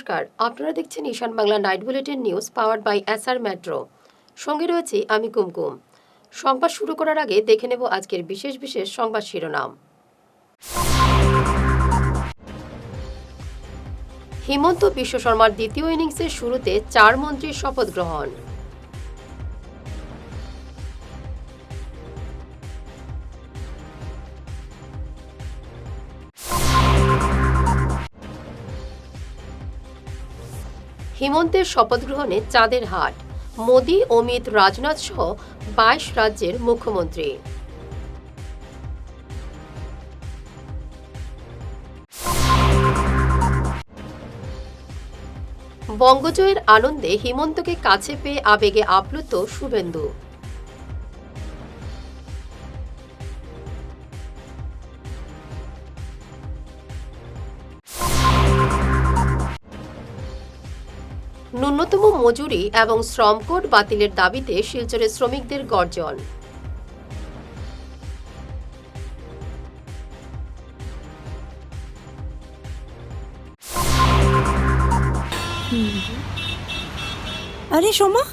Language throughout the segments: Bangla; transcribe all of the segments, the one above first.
নমস্কার, আপনারা দেখছেন Ishan Bangla night bulletin news powered by SR metro. সঙ্গে রয়েছে আমি কুমকুম। সংবাদ শুরু করার আগে দেখে নেব আজকের বিশেষ বিশেষ সংবাদ শিরোনাম। হিমন্ত বিশ্ব শর্মার দ্বিতীয় ইনিংসের শুরুতে 4 মন্ত্রীর শপথ গ্রহণ। হিমন্তের শপথ গ্রহণে চাঁদের হাট, মোদি, অমিত, রাজনাথ সহ 22 রাজ্যের মুখ্যমন্ত্রী। বঙ্গজয়ের আনন্দে হিমন্তকে কাছে পেয়ে আবেগে আপ্লুত শুভেন্দু। ন্যূনতম মজুরি এবং শ্রম কোড বাতিলের দাবিতে শিলচরে শ্রমিকদের গর্জন। আরে সোমা,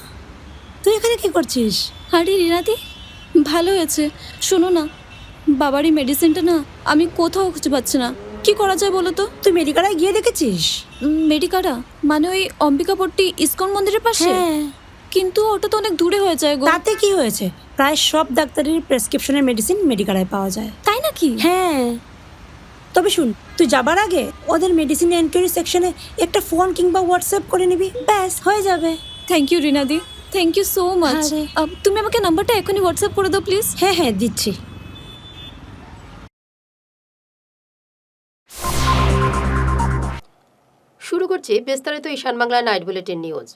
তুই এখানে কি করছিস? আরে রিনাদি, ভালো হয়েছে। শোনো না, বাবারই মেডিসিনটা না আমি কোথাও খুঁজে পাচ্ছি না। কি করা যায় বলো তো? তুই মেডিকালায় গিয়ে দেখেছিস? মেডিকাটা মানে ওই অম্বিকাপট্টি ইসকন মন্দিরের পাশে? হ্যাঁ। কিন্তু ওটা তো অনেক দূরে হয়ে যায় গো। তাতে কি হয়েছে? প্রায় সব ডাক্তারের প্রেসক্রিপশনের মেডিসিন মেডিকালায় পাওয়া যায়। তাই নাকি? হ্যাঁ, তবে শুন, তুই যাবার আগে ওদের মেডিসিন এনকোয়ারি সেকশনে একটা ফোন কিংবা হোয়াটসঅ্যাপ করে নিবি, ব্যাস হয়ে যাবে। থ্যাংক ইউ রিনাদি, থ্যাংক ইউ সো মাচ। আরে। তুমি আমাকে নাম্বারটা এখনই হোয়াটসঅ্যাপ করে দাও প্লিজ। হ্যাঁ হ্যাঁ, দিচ্ছি। শুরু করছি বিস্তারিত ঈশান বাংলা নাইট বুলেটিন নিউজ।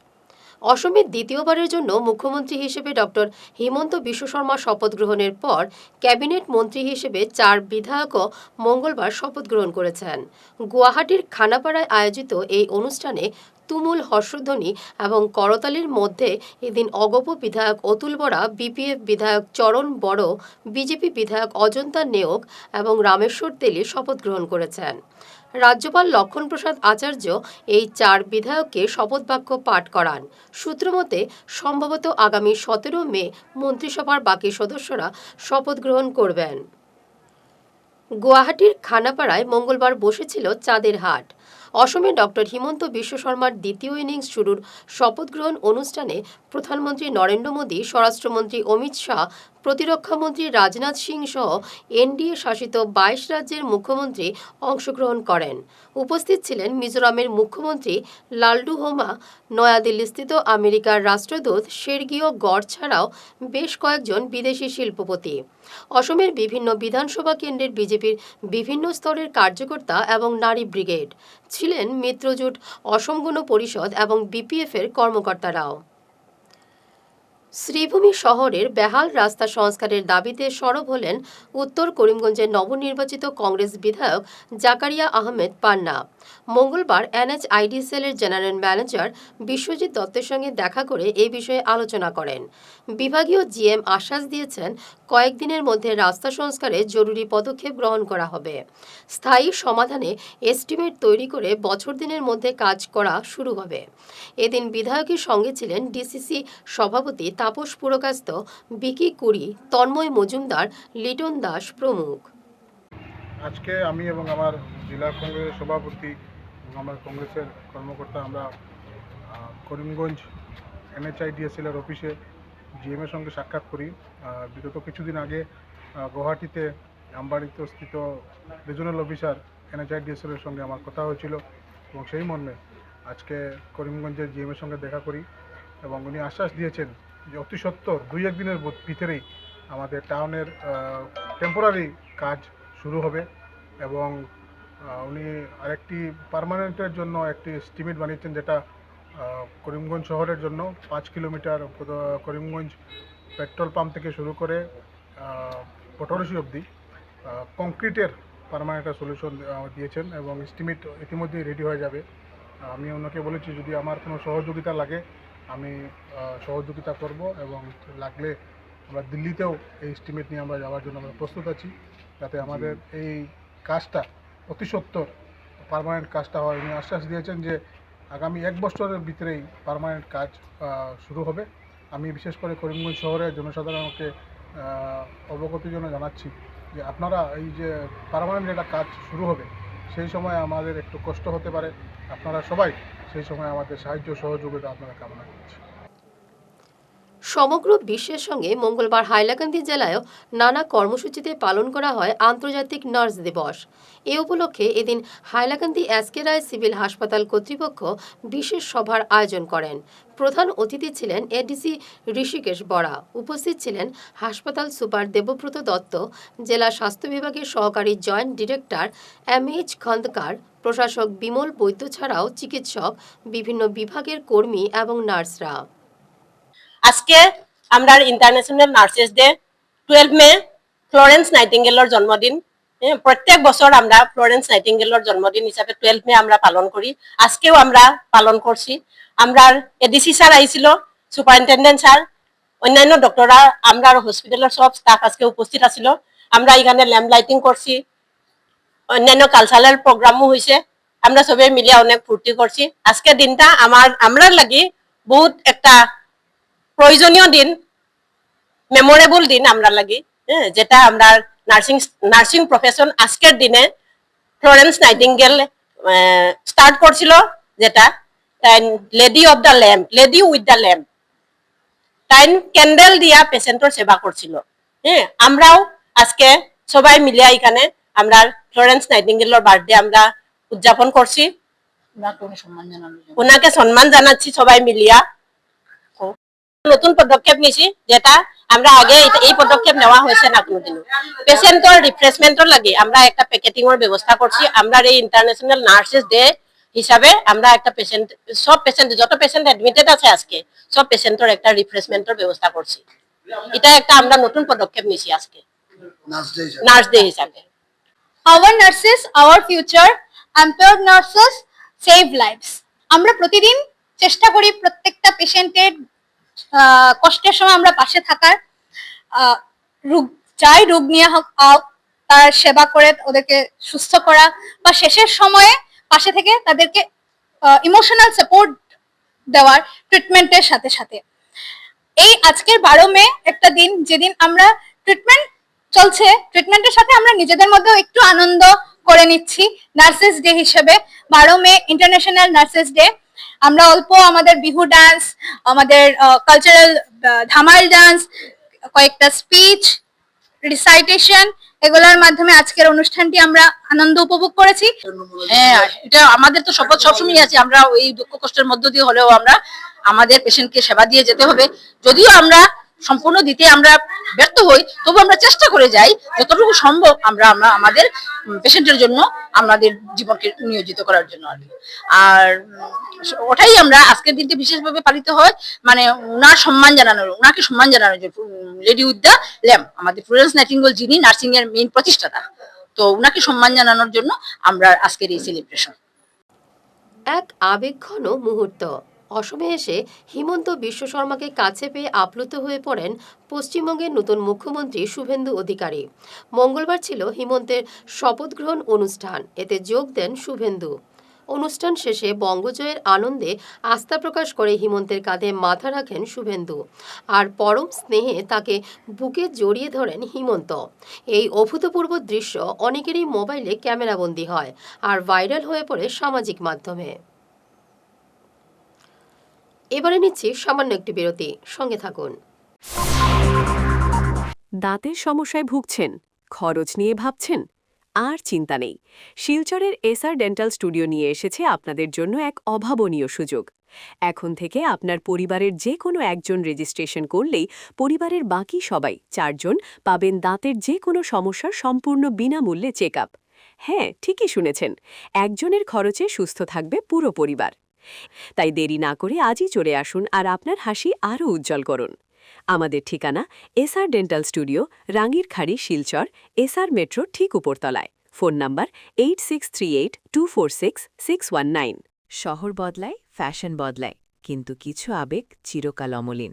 অসমের দ্বিতীয়বারের জন্য মুখ্যমন্ত্রী হিসেবে ডক্টর হিমন্ত বিশ্ব শর্মা শপথ গ্রহণের পর ক্যাবিনেট মন্ত্রী হিসেবে 4 বিধায়কও মঙ্গলবার শপথ গ্রহণ করেছেন। গুয়াহাটির খানাপাড়ায় আয়োজিত এই অনুষ্ঠানে তুমুল হর্ষধ্বনি এবং করতালির মধ্যে এদিন অগপ বিধায়ক অতুল বরা, বিপিএফ বিধায়ক চরণ বড়, বিজেপি বিধায়ক অজন্তা নেওগ এবং রামেশ্বর তেলি শপথ গ্রহণ করেছেন। রাজ্যপাল লক্ষণ প্রসাদ আচার্য এই 4 বিধায়ককে শপথ বাক্য পাঠ করান। সূত্রমতে সম্ভবত আগামী 17 মে মন্ত্রিসভার বাকি সদস্যরা শপথ গ্রহণ করবেন। গুয়াহাটির খানাপাড়ায় মঙ্গলবার বসেছিল চাঁদের হাট। অসমে ডক্টর হিমন্ত বিশ্ব শর্মার দ্বিতীয় ইনিংস শুরুর শপথ গ্রহণ অনুষ্ঠানে প্রধানমন্ত্রী নরেন্দ্র মোদী, স্বরাষ্ট্রমন্ত্রী অমিত শাহ, প্রতিরক্ষামন্ত্রী রাজনাথ সিং সহ এনডিএ শাসিত 22 রাজ্যের মুখ্যমন্ত্রী অংশগ্রহণ করেন। উপস্থিত ছিলেন মিজোরামের মুখ্যমন্ত্রী লালডুহোমা, নয়াদিল্লিস্থিত আমেরিকার রাষ্ট্রদূত সের্গিও গড় ছাড়াও বেশ কয়েকজন বিদেশি শিল্পপতি। অসমের বিভিন্ন বিধানসভা কেন্দ্রের বিজেপির বিভিন্ন স্তরের কার্যকর্তা এবং নারী ব্রিগেড ছিলেন, মিত্রজোট, অসম গণ পরিষদ এবং বিপিএফের কর্মকর্তারাও। শ্রীভূমি শহরের বেহাল রাস্তা সংস্কারের দাবিতে সরব হলেন উত্তর করিমগঞ্জের নবনির্বাচিত কংগ্রেস বিধায়ক জাকারিয়া আহমেদ পান্না। মঙ্গলবার এনএচআইডিসিএলের জেনারেল ম্যানেজার বিশ্বজিৎ দত্তের সঙ্গে দেখা করে এ বিষয়ে আলোচনা করেন। বিভাগীয় জিএম আশ্বাস দিয়েছেন, কয়েকদিনের মধ্যে রাস্তা সংস্কারে জরুরি পদক্ষেপ গ্রহণ করা হবে। স্থায়ী সমাধানে এস্টিমেট তৈরি করে বছর দিনের মধ্যে কাজ করা শুরু হবে। এদিন বিধায়কের সঙ্গে ছিলেন ডিসিসি সভাপতি তাপস পুরকাস্ত, বিকি কুড়ি, তন্ময় মজুমদার, লিটন দাস প্রমুখ। আজকে আমি এবং আমার জেলা কংগ্রেসের সভাপতি এবং আমার কংগ্রেসের কর্মকর্তা আমরা করিমগঞ্জ এনএচআইডিএসএলের অফিসে জিএমের সঙ্গে সাক্ষাৎ করি। বিগত কিছুদিন আগে গুয়াহাটিতে আমবাড়িতে স্থিত রিজনাল অফিসার এনএচআইডিএসএলের সঙ্গে আমার কথা হয়েছিল এবং সেই মর্মে আজকে করিমগঞ্জের জিএমের সঙ্গে দেখা করি এবং উনি আশ্বাস দিয়েছেন যে অতি সত্বর 2-1 দিনের ভিতরেই আমাদের টাউনের টেম্পোরারি কাজ শুরু হবে এবং উনি আরেকটি পার্মানেন্টের জন্য একটি এস্টিমেট বানিয়েছেন, যেটা করিমগঞ্জ শহরের জন্য 5 কিলোমিটার করিমগঞ্জ পেট্রোল পাম্প থেকে শুরু করে পটরশি অবধি কংক্রিটের পার্মানেন্ট সলিউশন দিয়েছেন এবং এস্টিমেট ইতিমধ্যেই রেডি হয়ে যাবে। আমি ওনাকে বলেছি যদি আমার কোনো সহযোগিতা লাগে আমি সহযোগিতা করব এবং লাগলে আমরা দিল্লিতেও এই এস্টিমেট নিয়ে আমরা যাওয়ার জন্য আমরা প্রস্তুত আছি, যাতে আমাদের এই কাজটা অতি সত্বর পার্মানেন্ট কাজটা হয়। উনি আশ্বাস দিয়েছেন যে আগামী 1 বছরের ভিতরেই পার্মানেন্ট কাজ শুরু হবে। আমি বিশেষ করে করিমগঞ্জ শহরের জনসাধারণকে অবগতির জন্য জানাচ্ছি যে আপনারা এই যে পার্মানেন্ট যেটা কাজ শুরু হবে সেই সময় আমাদের একটু কষ্ট হতে পারে, আপনারা সবাই সেই সময় আমাদের সাহায্য সহযোগিতা আপনারা কামনা করছি। সমগ্র বিশ্বের সঙ্গে মঙ্গলবার হাইলাকান্দি জেলায়ও নানা কর্মসূচিতে পালন করা হয় আন্তর্জাতিক নার্স দিবস। এ উপলক্ষে এদিন হাইলাকান্দি এসকে রায় সিভিল হাসপাতাল কর্তৃপক্ষ বিশেষ সভার আয়োজন করেন। প্রধান অতিথি ছিলেন এডিসি ঋষিকেশ বরা। উপস্থিত ছিলেন হাসপাতাল সুপার দেবব্রত দত্ত, জেলা স্বাস্থ্য বিভাগের সহকারী জয়েন্ট ডিরেক্টর MH খন্দকার, প্রশাসক বিমল বৈদ্য ছাড়াও চিকিৎসক, বিভিন্ন বিভাগের কর্মী এবং নার্সরা। আজকে আমরা ইন্টারন্যাশনাল নার্সেস ডে 12 মে ফ্লোরেন্স নাইটিঙ্গেলের জন্মদিন। প্রত্যেক বছর আমরা ফ্লোরেন্স নাইটিঙ্গেলের জন্মদিন হিসাবে 12 মে আমরা পালন করি। আজকেও আমরা পালন করছি। আমরা এডিসি স্যার আইছিল, সুপারিনটেন্ডেন্ট স্যার, অন্যান্য ডক্টররা, আমরা হসপিটালের সব স্টাফ আজকে উপস্থিত আছিল। আমরা এখানে ল্যাম্প লাইটিং করছি, অন্যান্য কালচারাল প্রোগ্রামও হয়েছে। আমরা সবাই মিলে অনেক ফুর্তি করছি। আজকের দিনটা আমরা লাগি বহুত একটা প্রয়োজনীয় দিন, মেমোরেবল দিন আমরা লাগি, যেটা আমরা নার্সিং প্রফেশন আজকের দিনে ফ্লোরেন্স নাইটিঙ্গেল স্টার্ট করছিল, যেটা lady of the lamp, lady with the lamp. তাই ক্যান্ডেল দিয়া পেশেন্টর সেবা করছিল। আমরাও আজকে সবাই মিলিয়া এখানে আমরা ফ্লোরেন্স নাইটিঙ্গেলের বার্থডে আমরা উদযাপন করছি, ওনাকে সম্মান জানাচ্ছি সবাই মিলিয়া। নতুন পদক্ষেপ নিছি, যেটা আমরা আগে এই পদক্ষেপ নেওয়া হয়েছে না কোনোদিনও। পেশেন্টর রিফ্রেশমেন্টর লাগে আমরা একটা প্যাকেটিং এর ব্যবস্থা করছি। আমরা এই ইন্টারন্যাশনাল নার্সেস ডে হিসাবে আমরা একটা সব পেশেন্ট, যত পেশেন্ট অ্যাডমিটেড আছে আজকে, সব পেশেন্টর একটা রিফ্রেশমেন্টর ব্যবস্থা করছি। এটা একটা আমরা নতুন পদক্ষেপ নিছি আজকে নার্স ডে হিসাবে। Our nurses, our future, empowered nurses save lives. আমরা প্রতিদিন চেষ্টা করি প্রত্যেকটা পেশেন্টের কষ্টের সময় আমরা পাশে থাকার, রোগ নিয়ে হোক তার সেবা করে ওদেরকে সুস্থ করা, বা শেষের সময়ে পাশে থেকে তাদেরকে ইমোশনাল সাপোর্ট দেওয়ার ট্রিটমেন্টের সাথে সাথে। এই আজকের 12 মে একটা দিন, যেদিন আমরা ট্রিটমেন্ট চলছে, ট্রিটমেন্টের সাথে আমরা নিজেদের মধ্যেও একটু আনন্দ করে নিচ্ছি। নার্সেস ডে হিসেবে 12 মে ইন্টারন্যাশনাল নার্সেস ডে। আমরা অল্প আমাদের বিহু ডান্স, আমাদের কালচারাল ধামাল ডান্স, কয়েকটা স্পিচ, রিসাইটেশন, এগুলোর মাধ্যমে আজকের অনুষ্ঠানটি আমরা আনন্দ উপভোগ করেছি। হ্যাঁ, এটা আমাদের তো শপথ সবসময় আছে, আমরা ওই দুঃখ কষ্টের মধ্য দিয়ে হলেও আমরা আমাদের পেশেন্টকে সেবা দিয়ে যেতে হবে। যদিও আমরা সম্পূর্ণ দিতে আমরা ব্যর্থ হই, তবু আমরা চেষ্টা করে যাই যতটুকু সম্ভব আমরা আমাদের পেশেন্টের জন্য আমাদের জীবনকে নিয়োজিত করার জন্য আর কি। আর ওটাই আমরা আজকের দিনটি বিশেষভাবে পালিত হয়, মানে ওনাকে সম্মান জানানোর যে লেডি উইথ দ্য ল্যাম্প, আমাদের ফ্লোরেন্স নাইটিঙ্গেল যিনি নার্সিং এর মেইন প্রতিষ্ঠাতা, তো ওনাকে সম্মান জানানোর জন্য আমরা আজকের এই সেলিব্রেশন। এক আবেগঘন মুহূর্ত। অসমে এসে হিমন্ত বিশ্ব শর্মাকে কাছে পেয়ে আপ্লুত হয়ে পড়েন পশ্চিমবঙ্গের নতুন মুখ্যমন্ত্রী শুভেন্দু অধিকারী। মঙ্গলবার ছিল হিমন্তের শপথ গ্রহণ অনুষ্ঠান। এতে যোগ দেন শুভেন্দু। অনুষ্ঠান শেষে বঙ্গজয়ের আনন্দে আস্থা প্রকাশ করে হিমন্তের কাঁধে মাথা রাখেন শুভেন্দু, আর পরম স্নেহে তাকে বুকে জড়িয়ে ধরেন হিমন্ত। এই অভূতপূর্ব দৃশ্য অনেকেরই মোবাইলে ক্যামেরাবন্দী হয় আর ভাইরাল হয়ে পড়ে সামাজিক মাধ্যমে। এবারে নিচ্ছি সামান্য একটি বিরতি, সঙ্গে থাকুন। দাঁতের সমস্যায় ভুগছেন, খরচ নিয়ে ভাবছেন? আর চিন্তা নেই, শিলচরের এসআর ডেন্টাল স্টুডিও নিয়ে এসেছে আপনাদের জন্য এক অভাবনীয় সুযোগ। এখন থেকে আপনার পরিবারের যে কোনো একজন রেজিস্ট্রেশন করলেই পরিবারের বাকি সবাই 4 জন পাবেন দাঁতের যে কোনো সমস্যার সম্পূর্ণ বিনামূল্যে চেক আপ। হ্যাঁ, ঠিকই শুনেছেন, একজনের খরচে সুস্থ থাকবে পুরো পরিবার। তাই দেরি না করে আজই চলে আসুন আর আপনার হাসি আরও উজ্জ্বল করুন। আমাদের ঠিকানা SR dental studio, Rangirkhari, Silchar, SR metro ঠিক উপরতলায়। Phone number 8638246619। শহর বদলায়, ফ্যাশন বদলায়, কিন্তু কিছু আবেগ চিরকাল অমলিন।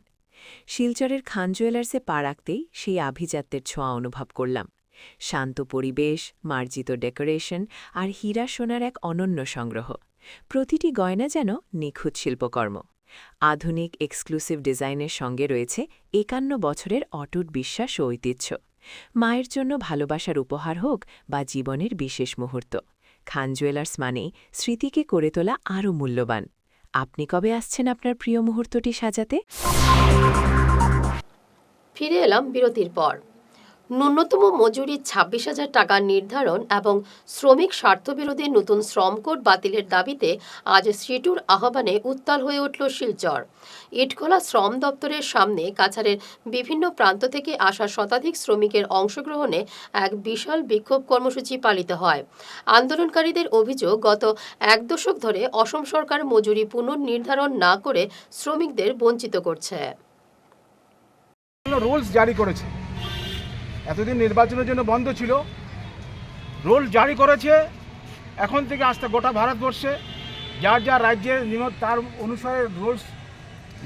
শিলচরের খান জুয়েলার্সে পা রাখতেই সেই আভিজাত্যের ছোঁয়া অনুভব করলাম। শান্ত পরিবেশ, মার্জিত ডেকোরেশন আর হীরা সোনার এক অনন্য সংগ্রহ। প্রতিটি গয়না যেন নিখুঁত শিল্পকর্ম। আধুনিক এক্সক্লুসিভ ডিজাইনের সঙ্গে রয়েছে ৫১ বছরের অটুট বিশ্বাস ও ঐতিহ্য। মায়ের জন্য ভালোবাসার উপহার হোক বা জীবনের বিশেষ মুহূর্ত, খান জুয়েলার্স মানেই স্মৃতিকে করে তোলা আরও মূল্যবান। আপনি কবে আসছেন আপনার প্রিয় মুহূর্তটি সাজাতে? ফিরে এলাম বিরতির পর। ন্যূনতম মজুরি ২৬,০০০ টাকা নির্ধারণ এবং শ্রমিক স্বার্থবিরোধী নতুন শ্রম কোড বাতিলের দাবিতে আজ সিটুর আহ্বানে উত্তাল হয়ে উঠল শিলচর। ইটখোলা শ্রম দপ্তরের সামনে কাছাড়ের বিভিন্ন প্রান্ত থেকে আসা শতাধিক শ্রমিকের অংশগ্রহণে এক বিশাল বিক্ষোভ কর্মসূচি পালিত হয়। আন্দোলনকারীদের অভিযোগ, গত ১ দশক ধরে অসম সরকার মজুরি পুনর্নির্ধারণ না করে শ্রমিকদের বঞ্চিত করছে। রুলস জারি করেছে, এতদিন নির্বাচনের জন্য বন্ধ ছিল, রুল জারি করেছে। এখন থেকে আসতে গোটা ভারতবর্ষে যার যার রাজ্যের তার অনুসারে রুলস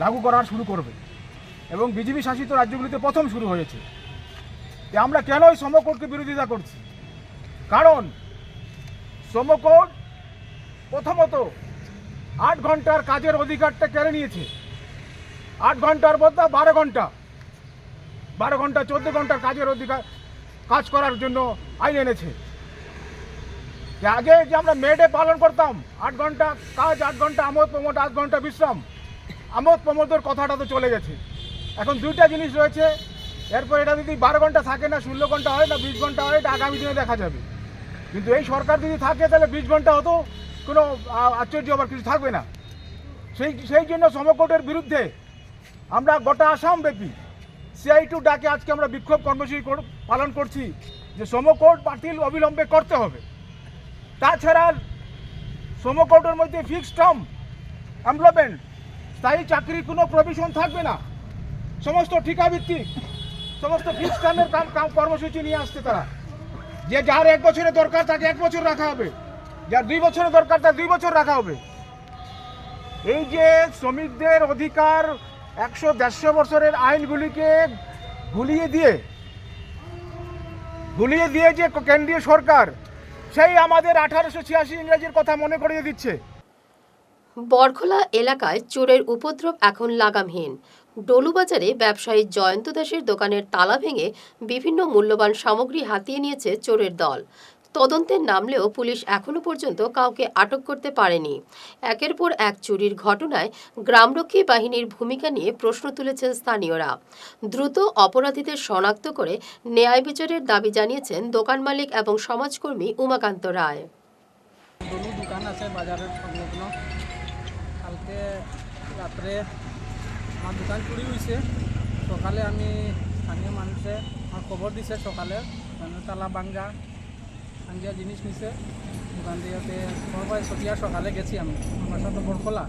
লাগু করা শুরু করবে এবং বিজেপি শাসিত রাজ্যগুলিতে প্রথম শুরু হয়েছে। আমরা কেন এই শ্রমকোডকে বিরোধিতা করছি? কারণ শ্রমকোড প্রথমত ৮ ঘন্টার কাজের অধিকারটা কেড়ে নিয়েছে। ৮ ঘন্টার বদলে ১২ ঘন্টা ১৪ ঘন্টার কাজের অধিকার কাজ করার জন্য আইন এনেছে। আগে যে আমরা মেডে পালন করতাম, ৮ ঘন্টা কাজ, ৮ ঘন্টা আমোদ প্রমোদ, ৮ ঘন্টা বিশ্রাম, আমোদ প্রমোদের কথাটা তো চলে গেছে। এখন দুইটা জিনিস রয়েছে। এরপর এটা যদি ১২ ঘন্টা থাকে না, ১৬ ঘন্টা হয় না, ২০ ঘন্টা হয়, এটা আগামী দিনে দেখা যাবে। কিন্তু এই সরকার যদি থাকে তাহলে ২০ ঘন্টা হতো, কোনো আশ্চর্য হবার কিছু থাকবে না। সেই জন্য শ্রমকোডের বিরুদ্ধে আমরা গোটা আসামব্যাপী CI2 ডাকে আজকে আমরা বিক্ষোভ কর্মসূচি পালন করছি যে শ্রমকোড বাতিল অবিলম্বে করতে হবে। তাছাড়া শ্রমকোডের মধ্যে ফিক্সড টার্ম এমপ্লয়মেন্ট, স্থায়ী চাকরির কোনো প্রভিশন থাকবে না। সমস্ত ঠিকাভিত্তিক, সমস্ত ফিক্সড টার্মের কর্মসূচি নিয়ে আসছে তারা। যে যার ১ বছরের দরকার তাকে ১ বছর রাখা হবে, যার ২ বছরের দরকার তার ২ বছর রাখা হবে। এই যে শ্রমিকদের অধিকার ১০০-১৫০ বছরের আইনগুলিকে গুলিয়ে দিয়ে যে কেন্দ্রীয় সরকার সেই আমাদের ১৮৮৬ ইংরেজির কথা মনে করিয়ে দিচ্ছে। বরখোলা এলাকায় চোরের উপদ্রব এখন লাগামহীন। ডলুবাজারে ব্যবসায়ী জয়ন্ত দাসের দোকানের তালা ভেঙে বিভিন্ন মূল্যবান সামগ্রী হাতিয়ে নিয়েছে চোরের দল। তদন্তে নামলেও পুলিশ এখনো পর্যন্ত কাউকে আটক করতে পারেনি। একের পর এক চুরির ঘটনায় গ্রামরক্ষী বাহিনীর ভূমিকা নিয়ে প্রশ্ন তুলেছেন স্থানীয়রা। দ্রুত অপরাধীদের শনাক্ত করে ন্যায় বিচারের দাবি জানিয়েছেন দোকান মালিক এবং সমাজকর্মী উমাকান্ত রায়। দোকান আছে বাজারের সংলগ্ন। কালকে রাত্রে আমার দোকান চুরি হয়েছে। সকালে আমি স্থানীয় মানুষে আমার খবর দিছে, সকালে তালা ভাঙ্গা ভাঙ্গিয়া জিনিস নিছে দোকান দিয়েতে। সবাই সটিয়া সকালে গেছি, আমি আমার সাথে বরখোলা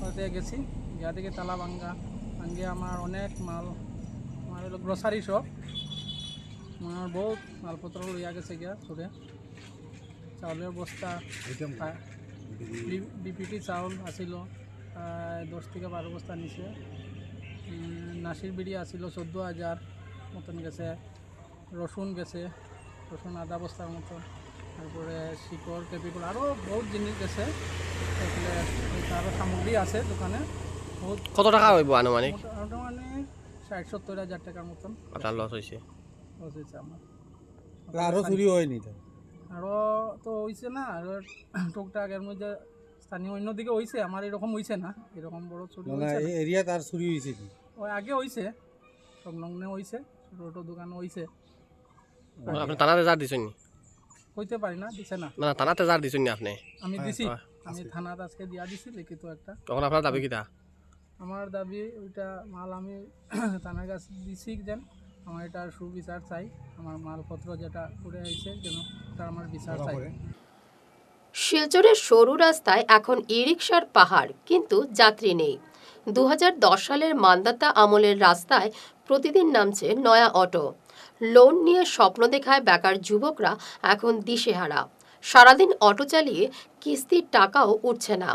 ওতে গেছি, গিয়া থেকে তালা ভাঙ্গিয়া আমার অনেক মাল, আমার হলো গ্রোসারি শপ, আমার বহুত মালপত্র লইয়া গেছে গিয়া চুরে। চাউলের বস্তা, বিপিটি চাউল আছিল 10 থেকে 12 বস্তা নিছে। নাসির বিড়ি আছিল 14,000 মতন গেছে। রসুন গেছে, রসুন আধা বস্তার মতন। তারপরে শিকড়, কেপিকল, আরও বহুত জিনিস গেছে। এগুলো আরও সামগ্রী আছে দোকানে বহুত। কত টাকা হইব আনুমানিক? আনুমানিক 60-70 হাজার টাকার মতন আপনার লস হয়েছে। আমার। আরও চুরি হয়নি? আরও তো হয়েছে না, আরও টুকটাক এর মধ্যে স্থানীয় অন্যদিকে হয়েছে, আমার এরকম হয়েছে না, এরকম বড় চুরি হয়েছে না। এরিয়া তার চুরি হয়েছে কি? ওই আগে হয়েছে, সংলগ্নে হয়েছে, ছোটো দোকান হয়েছে। আপনি থানাতে যার দিছেন? হইতে পারি না, দিছে না। না, থানাতে যার দিছেন না আপনি? আমি দিছি, আমি থানাতে আজকে দিয়া দিছি লিখিত একটা। তখন আপনার দাবি কিটা? আমার দাবি ওইটা মাল আমি থানার কাছে দিছি, যেন আমার এটা সুবিচার চাই। আমার মালপত্র যেটা করে আইছে যেন তার আমার বিচার চাই। শিলচরের সরু রাস্তায় এখন ই-রিকশার পাহাড়, কিন্তু যাত্রী নেই। 2010 সালের মান্দাতা আমলের রাস্তায় প্রতিদিন নামছে নয়া অটো। লোন নিয়ে স্বপ্ন দেখায় বেকার যুবকরা এখন দিশেহারা। সারাদিন অটো চালিয়ে কিস্তির টাকাও উঠছে না।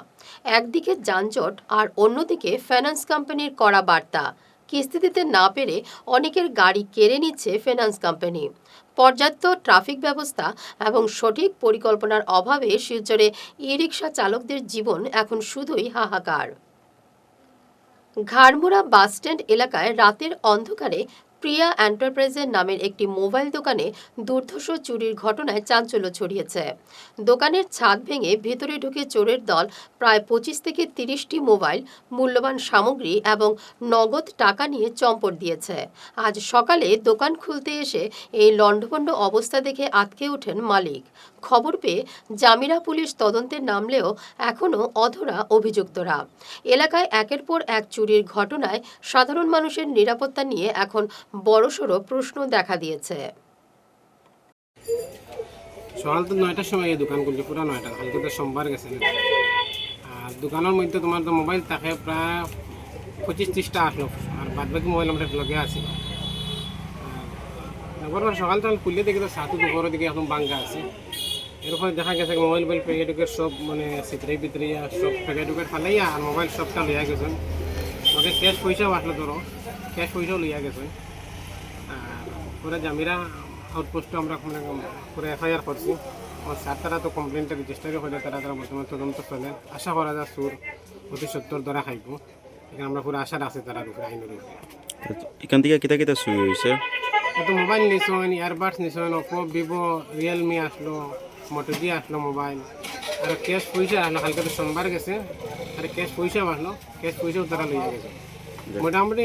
একদিকে যানজট আর অন্যদিকে ফাইন্যান্স কোম্পানির কড়া বার্তা, কিস্তি দিতে না পেরে অনেকের গাড়ি কেড়ে নিচ্ছে ফাইন্যান্স কোম্পানি। পর্যাপ্ত ট্রাফিক ব্যবস্থা এবং সঠিক পরিকল্পনার অভাবে শিলচরে ই-রিকশা চালকদের জীবন এখন শুধুই হাহাকার। ঘাড়মুড়া বাসস্ট্যান্ড এলাকায় রাতের অন্ধকারে প্রিয়া এন্টারপ্রাইজের নামের একটি মোবাইল দোকানে দুর্ধর্ষ চুরির ঘটনায় চাঞ্চল্য ছড়িয়েছে। দোকানের ছাদ ভেঙে ভেতরে ঢুকে চোরের দল প্রায় 25 থেকে 30টি মোবাইল, মূল্যবান সামগ্রী এবং নগদ টাকা নিয়ে চম্পট দিয়েছে। আজ সকালে দোকান খুলতে এসে এই লণ্ডভণ্ড অবস্থা দেখে আঁতকে ওঠেন মালিক। খবর পেয়ে জামিরা পুলিশ তদন্তে নামলেও এখনও অধরা অভিযুক্তরা। এলাকায় একের পর এক চুরির ঘটনায় সাধারণ মানুষের নিরাপত্তা নিয়ে এখন বড়সড় প্রশ্ন দেখা দিয়েছে। সকাল তো 9টার সময় এই দোকান খুলছে, পুরো 9টা, কালকে তো সোমবার গেছে। আর দোকানের মধ্যে তোমার তো মোবাইল থাকে প্রায় 25-30টা আসলো, আর বাদ বাকি মোবাইল আমরা লগে আছি। এবার সকালটা খুললে দেখি তো 7 দুপুরের দিকে এখন বাঙ্গা আছে। এরপর দেখা গেছে মোবাইল প্যাকেটের সব মানে সিতরাই বিতরিয়া সব প্যাকেট ফালাইয়া আর মোবাইল সবটা লইয়া গেছেন। ওকে ক্যাশ পয়সাও আসলো, ধরো ক্যাশ পয়সাও লইয়া গেছেন। আর পুরো জামিরা আউটপোস্টে আমরা পুরো এফআইআর করছি। আমার স্যার তারা তো কমপ্লেনটা রেজিস্টারই হয়ে তারা বর্তমানে তদন্ত চলে। আশা করা যায় সুর অতি সত্তর ধরা খাইব। এখানে আমরা পুরো আশার আছে তারা উপরে আইনের উপরে। এখান থেকে কিতা কিতা চুরি হয়েছে? তো মোবাইল নিছেন, ইয়ারবাডস নিছেন, ওপো, ভিভো, রিয়েলমি আসলো, মোটোজি আসলো মোবাইল, আর ক্যাশ পয়সা আসলো। কালকে তো সোমবার গেছে, আর ক্যাশ পয়সাও আসলো, ক্যাশ পয়সাও তারা লইয়া গেছে। মোটামুটি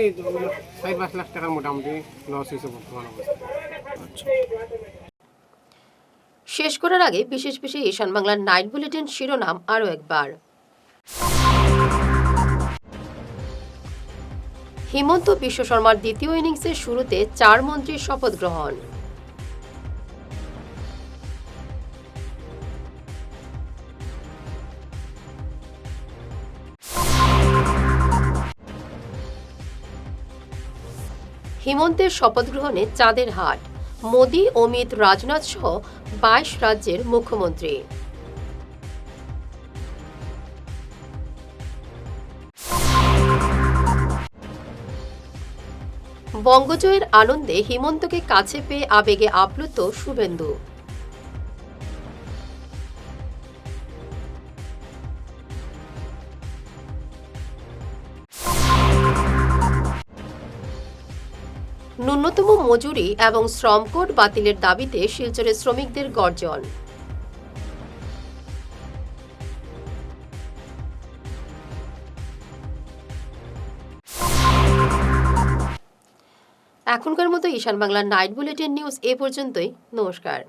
4-5 লাখ টাকার মোটামুটি লস হয়েছে বর্তমান অবস্থা। শেষ করার আগে বিশেষ ঈশান বাংলার নাইট বুলেটিন শিরোনাম আরও একবার। হিমন্ত বিশ্ব শর্মার দ্বিতীয় ইনিংসের শুরুতে 4 মন্ত্রীর শপথ গ্রহণ। হিমন্তের শপথ গ্রহণে চাঁদের হাট, মোদি, অমিত, রাজনাথ সহ 22 রাজ্যের মুখ্যমন্ত্রী। বঙ্গজয়ের আনন্দে হিমন্তকে কাছে পেয়ে আবেগে আপ্লুত শুভেন্দু। ন্যূনতম মজুরি এবং শ্রম কোড বাতিলের দাবিতে শিলচরে শ্রমিকদের গর্জন। এখনকার মতো ঈশান বাংলার নাইট বুলেটিন নিউজ এ পর্যন্তই। নমস্কার।